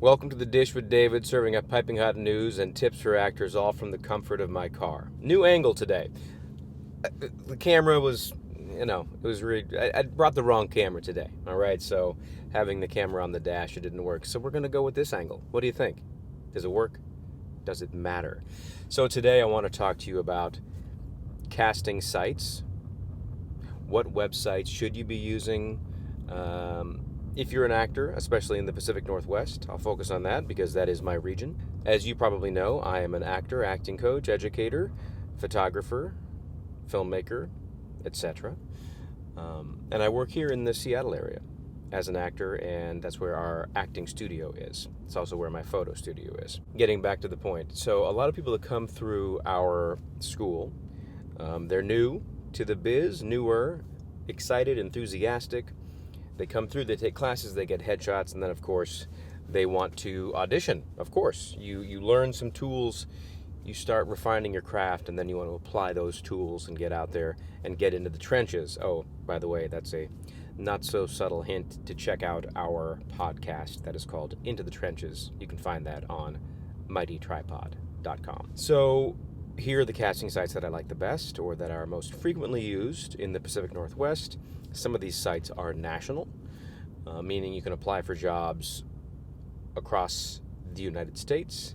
Welcome to the Dish with David, serving up piping hot news and tips for actors, all from the comfort of my car. New angle today. The camera was, it was really. I brought the wrong camera today. All right, so having the camera on the dash, it didn't work. So we're gonna go with this angle. What do you think? Does it work? Does it matter? So today I want to talk to you about casting sites. What websites should you be using? If you're an actor, especially in the Pacific Northwest, I'll focus on that because that is my region. As you probably know, I am an actor, acting coach, educator, photographer, filmmaker, etc. And I work here in the Seattle area as an actor, and that's where our acting studio is. It's also where my photo studio is. Getting back to the point, so a lot of people that come through our school, they're new to the biz, newer, excited, enthusiastic. They come through, they take classes, they get headshots, and then, of course, they want to audition. Of course, you learn some tools, you start refining your craft, and then you want to apply those tools and get out there and get into the trenches. Oh, by the way, that's a not-so-subtle hint to check out our podcast that is called Into the Trenches. You can find that on mightytripod.com. So here are the casting sites that I like the best, or that are most frequently used in the Pacific Northwest. Some of these sites are national, meaning you can apply for jobs across the United States,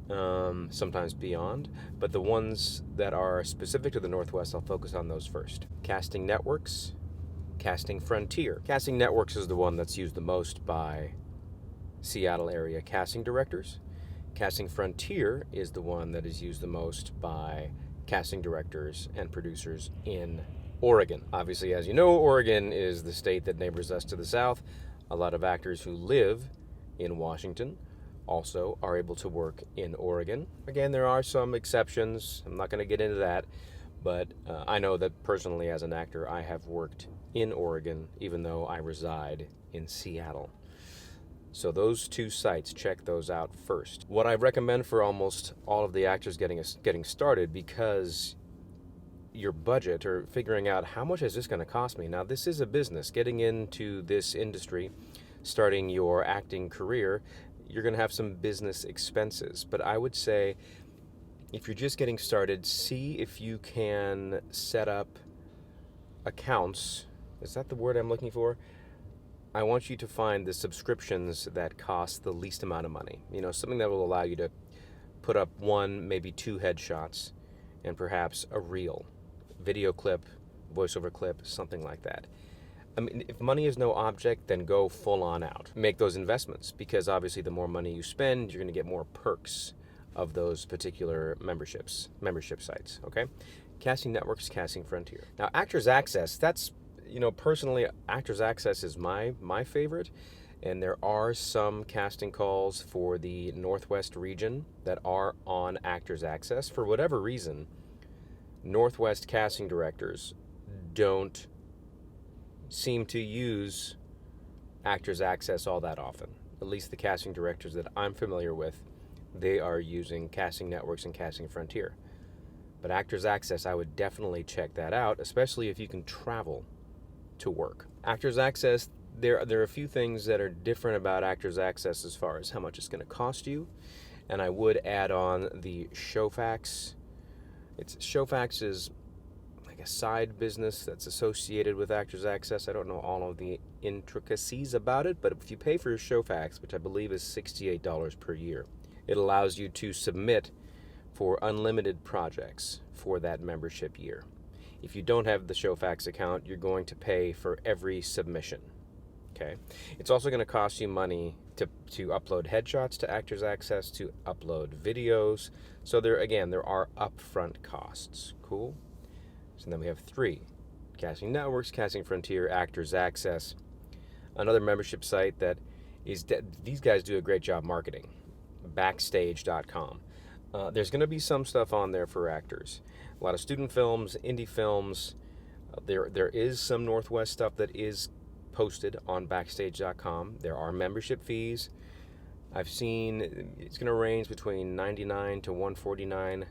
sometimes beyond. But the ones that are specific to the Northwest, I'll focus on those first. Casting Networks, Casting Frontier. Casting Networks is the one that's used the most by Seattle area casting directors. Casting Frontier is the one that is used the most by casting directors and producers in Oregon. Obviously, as you know, Oregon is the state that neighbors us to the south. A lot of actors who live in Washington also are able to work in Oregon. Again, there are some exceptions. I'm not going to get into that, but I know that personally as an actor, I have worked in Oregon, even though I reside in Seattle. So those two sites, check those out first. What I recommend for almost all of the actors getting started, because your budget, or figuring out how much is this going to cost me. Now, this is a business. Getting into this industry, starting your acting career, you're going to have some business expenses. But I would say, if you're just getting started, see if you can set up accounts. Is that the word I'm looking for? I want you to find the subscriptions that cost the least amount of money. Something that will allow you to put up one, maybe two headshots, and perhaps a reel, video clip, voiceover clip, something like that. I mean, if money is no object, then go full on out. Make those investments, because obviously the more money you spend, you're going to get more perks of those particular membership sites, okay? Casting Networks, Casting Frontier. Now, Actors Access, that's, personally, Actors Access is my favorite, and there are some casting calls for the Northwest region that are on Actors Access. For whatever reason, Northwest casting directors don't seem to use Actors Access all that often. At least the casting directors that I'm familiar with, they are using Casting Networks and Casting Frontier. But Actors Access, I would definitely check that out, especially if you can travel to work. Actors Access, there are a few things that are different about Actors Access as far as how much it's going to cost you. And I would add on the Showfax. Showfax is like a side business that's associated with Actors Access. I don't know all of the intricacies about it, but if you pay for your Showfax, which I believe is $68 per year, it allows you to submit for unlimited projects for that membership year. If you don't have the Showfax account, you're going to pay for every submission. Okay. It's also going to cost you money to upload headshots to Actors Access, to upload videos. So there are upfront costs. Cool. So then we have 3. Casting Networks, Casting Frontier, Actors Access. Another membership site that is, these guys do a great job marketing. Backstage.com. There's going to be some stuff on there for actors. A lot of student films, indie films. There is some Northwest stuff that is posted on Backstage.com. There are membership fees. I've seen it's going to range between $99 to $149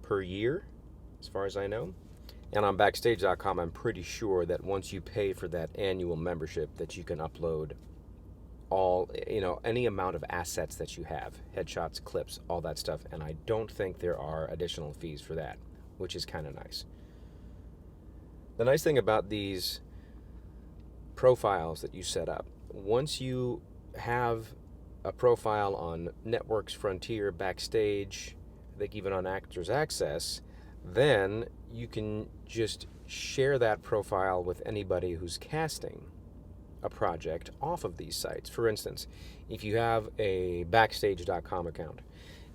per year, as far as I know. And on Backstage.com, I'm pretty sure that once you pay for that annual membership, that you can upload all, any amount of assets that you have, headshots, clips, all that stuff. And I don't think there are additional fees for that, which is kind of nice. The nice thing about these profiles that you set up, once you have a profile on Networks, Frontier, Backstage, I think even on Actors Access, then you can just share that profile with anybody who's casting a project off of these sites. For instance, if you have a Backstage.com account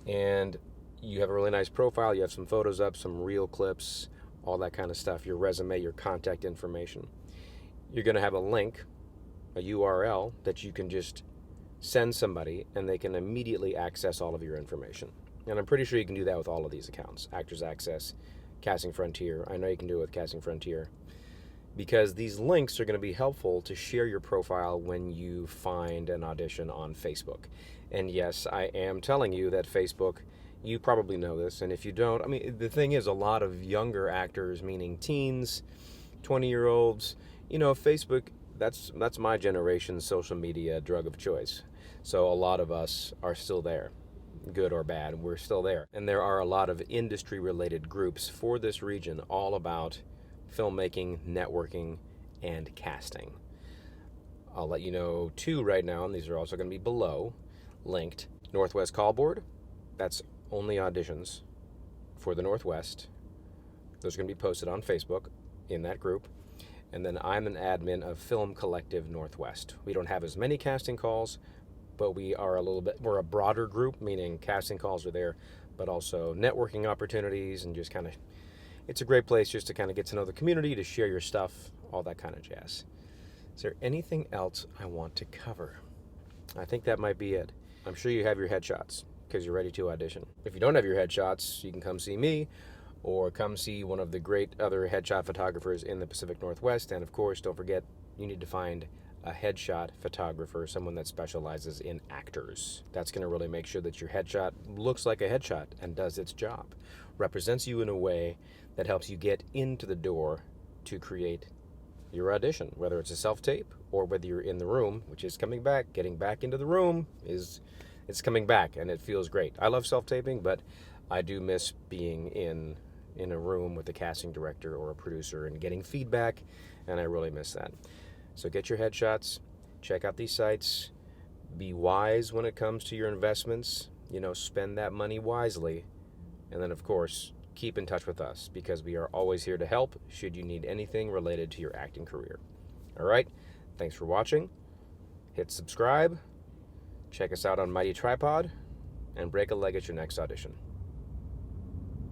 and you have a really nice profile, you have some photos up, some reel clips, all that kind of stuff, your resume, your contact information, you're going to have a link, a URL that you can just send somebody and they can immediately access all of your information. And I'm pretty sure you can do that with all of these accounts. Actors Access, Casting Frontier. I know you can do it with Casting Frontier, because these links are going to be helpful to share your profile when you find an audition on Facebook. And yes, I am telling you that Facebook, you probably know this, and if you don't, I mean, the thing is, a lot of younger actors, meaning teens, 20-year-olds, Facebook, that's my generation's social media drug of choice. So a lot of us are still there, good or bad, we're still there. And there are a lot of industry-related groups for this region all about filmmaking, networking, and casting. I'll let you know two right now, and these are also going to be below, linked. Northwest Call Board, that's only auditions for the Northwest. Those are going to be posted on Facebook in that group. And then I'm an admin of Film Collective Northwest. We don't have as many casting calls, but we're a broader group, meaning casting calls are there, but also networking opportunities, and just kind of, it's a great place just to kind of get to know the community, to share your stuff, all that kind of jazz. Is there anything else I want to cover? I think that might be it. I'm sure you have your headshots because you're ready to audition. If you don't have your headshots, you can come see me or come see one of the great other headshot photographers in the Pacific Northwest. And of course, don't forget, you need to find a headshot photographer, someone that specializes in actors. That's going to really make sure that your headshot looks like a headshot and does its job, represents you in a way that helps you get into the door to create your audition, whether it's a self-tape or whether you're in the room, which is coming back. Getting back into the room it's coming back, and it feels great. I love self-taping, but I do miss being in a room with a casting director or a producer and getting feedback, and I really miss that. So get your headshots, check out these sites, be wise when it comes to your investments, spend that money wisely, and then of course, keep in touch with us, because we are always here to help should you need anything related to your acting career. All right, thanks for watching. Hit subscribe, check us out on Mighty Tripod, and break a leg at your next audition.